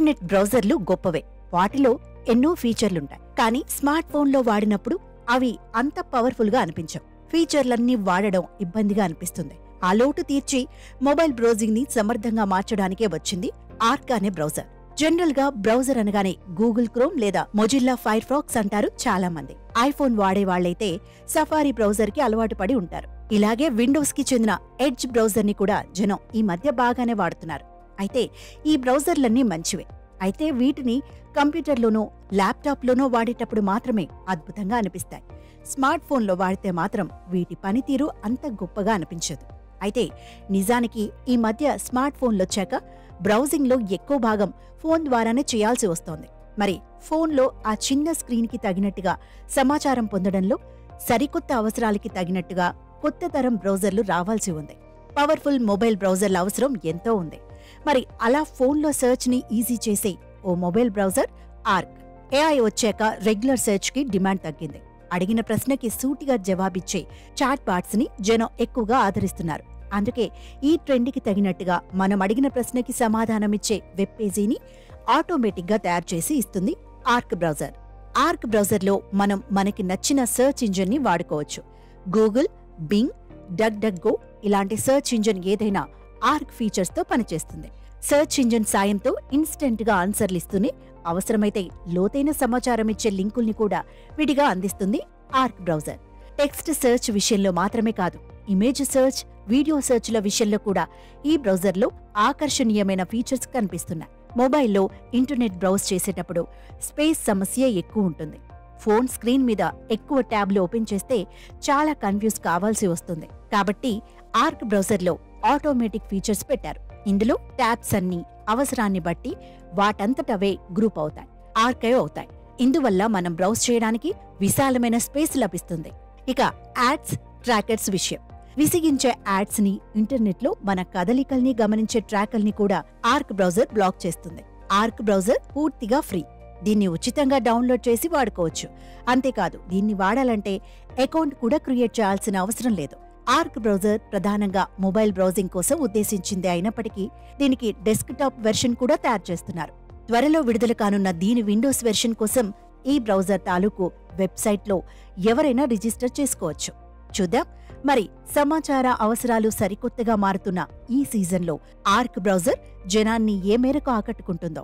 Internet బ్రౌజర్లు గొప్పవే. వాటిలో ఎన్నో ఫీచర్లుంటాయి. కానీ స్మార్ట్ ఫోన్లో వాడినప్పుడు అవి అంత పవర్ఫుల్ గా అనిపించవు. ఫీచర్లన్నీ వాడడం ఇబ్బందిగా అనిపిస్తుంది. ఆ లోటు తీర్చి మొబైల్ బ్రౌజింగ్ ని సమర్థంగా మార్చడానికే వచ్చింది ఆర్క్ అనే బ్రౌజర్. జనరల్ గా బ్రౌజర్ అనగానే గూగుల్ క్రోమ్ లేదా మొజిల్లా ఫైర్ ఫాక్స్ అంటారు చాలా మంది. ఐఫోన్ వాడే వాళ్లైతే సఫారీ బ్రౌజర్ కి అలవాటు పడి ఉంటారు. ఇలాగే విండోస్ కి చెందిన ఎడ్జ్ బ్రౌజర్ ని కూడా జనం ఈ మధ్య బాగానే వాడుతున్నారు. అయితే ఈ బ్రౌజర్లన్నీ మంచివే. అయితే వీటిని కంప్యూటర్లోనో ల్యాప్టాప్లోనో వాడేటప్పుడు మాత్రమే అద్భుతంగా అనిపిస్తాయి. స్మార్ట్ ఫోన్లో వాడితే మాత్రం వీటి పనితీరు అంత గొప్పగా అనిపించదు. అయితే నిజానికి ఈ మధ్య స్మార్ట్ ఫోన్లొచ్చాక బ్రౌజింగ్లో ఎక్కువ భాగం ఫోన్ ద్వారానే చేయాల్సి వస్తోంది. మరి ఫోన్లో ఆ చిన్న స్క్రీన్కి తగినట్టుగా సమాచారం పొందడంలో సరికొత్త అవసరాలకి తగినట్టుగా కొత్త తరం బ్రౌజర్లు రావాల్సి ఉంది. పవర్ఫుల్ మొబైల్ బ్రౌజర్ల అవసరం ఎంతో ఉంది. మరి అలా ఫోన్లో సర్చ్ని ఈజీ చేసే ఓ మొబైల్ బ్రౌజర్ ఆర్క్. ఏఐ వచ్చాక రెగ్యులర్ సర్చ్కి డిమాండ్ తగ్గింది. అడిగిన ప్రశ్నకి సూటిగా జవాబిచ్చే చాట్ బాట్స్ ని జనం ఎక్కువగా ఆదరిస్తున్నారు. అందుకే ఈ ట్రెండ్కి తగినట్టుగా మనం అడిగిన ప్రశ్నకి సమాధానమిచ్చే వెబ్ పేజీని ఆటోమేటిక్ గా తయారు చేసి ఇస్తుంది ఆర్క్ బ్రౌజర్. ఆర్క్ బ్రౌజర్లో మనం మనకి నచ్చిన సర్చ్ ఇంజిన్ ని వాడుకోవచ్చు. Google, Bing, duck duck go ఇలాంటి సర్చ్ ఇంజిన్ ఏదైనా ఆర్క్ ఫీచర్స్ తో పనిచేస్తుంది. సర్చ్ ఇంజిన్ సాయంతో ఇన్స్టెంట్ గా ఆన్సర్లు ఇస్తూనే అవసరమైతే లోతైన సమాచారం ఇచ్చే లింకుల్ని కూడా విడిగా అందిస్తుంది ఆర్క్ బ్రౌజర్. టెక్స్ట్ సర్చ్ విషయంలో మాత్రమే కాదు, ఇమేజ్ సర్చ్, వీడియో సర్చ్ల విషయంలో కూడా ఈ బ్రౌజర్లో ఆకర్షణీయమైన ఫీచర్స్ కనిపిస్తున్నాయి. మొబైల్లో ఇంటర్నెట్ బ్రౌజ్ చేసేటప్పుడు స్పేస్ సమస్య ఎక్కువ ఉంటుంది. ఫోన్ స్క్రీన్ మీద ఎక్కువ ట్యాబ్లు ఓపెన్ చేస్తే చాలా కన్ఫ్యూజ్ కావాల్సి వస్తుంది. కాబట్టి ఆర్క్ బ్రౌజర్లో ఆటోమేటిక్ ఫీచర్స్ పెట్టారు. ఇందులో ట్యాబ్స్ అన్నీ అవసరాన్ని బట్టి వాటంతటవే గ్రూప్ అవుతాయి, ఆర్కైవ్ అవుతాయి. ఇందువల్ల మనం బ్రౌజ్ చేయడానికి విశాలమైన స్పేస్ లభిస్తుంది. ఇక యాడ్స్, ట్రాకర్స్ విషయం. విసిగించే యాడ్స్ ని, ఇంటర్నెట్లో మన కదలికల్ని గమనించే ట్రాకర్ని కూడా ఆర్క్ బ్రౌజర్ బ్లాక్ చేస్తుంది. ఆర్క్ బ్రౌజర్ పూర్తిగా ఫ్రీ. దీన్ని ఉచితంగా డౌన్లోడ్ చేసి వాడుకోవచ్చు. అంతేకాదు, దీన్ని వాడాలంటే అకౌంట్ కూడా క్రియేట్ చేయాల్సిన అవసరం లేదు. ఆర్క్ బ్రౌజర్ ప్రధానంగా మొబైల్ బ్రౌజింగ్ కోసం ఉద్దేశించింది అయినప్పటికీ దీనికి డెస్క్టాప్ వెర్షన్ కూడా తయారు చేస్తున్నారు. త్వరలో విడుదల కానున్న దీని విండోస్ వెర్షన్ కోసం ఈ బ్రౌజర్ తాలూకు వెబ్సైట్లో ఎవరైనా రిజిస్టర్ చేసుకోవచ్చు. చూద్దాం మరి సమాచార అవసరాలు సరికొత్తగా మారుతున్న ఈ సీజన్లో ఆర్క్ బ్రౌజర్ జనాన్ని ఏ మేరకు ఆకట్టుకుంటుందో.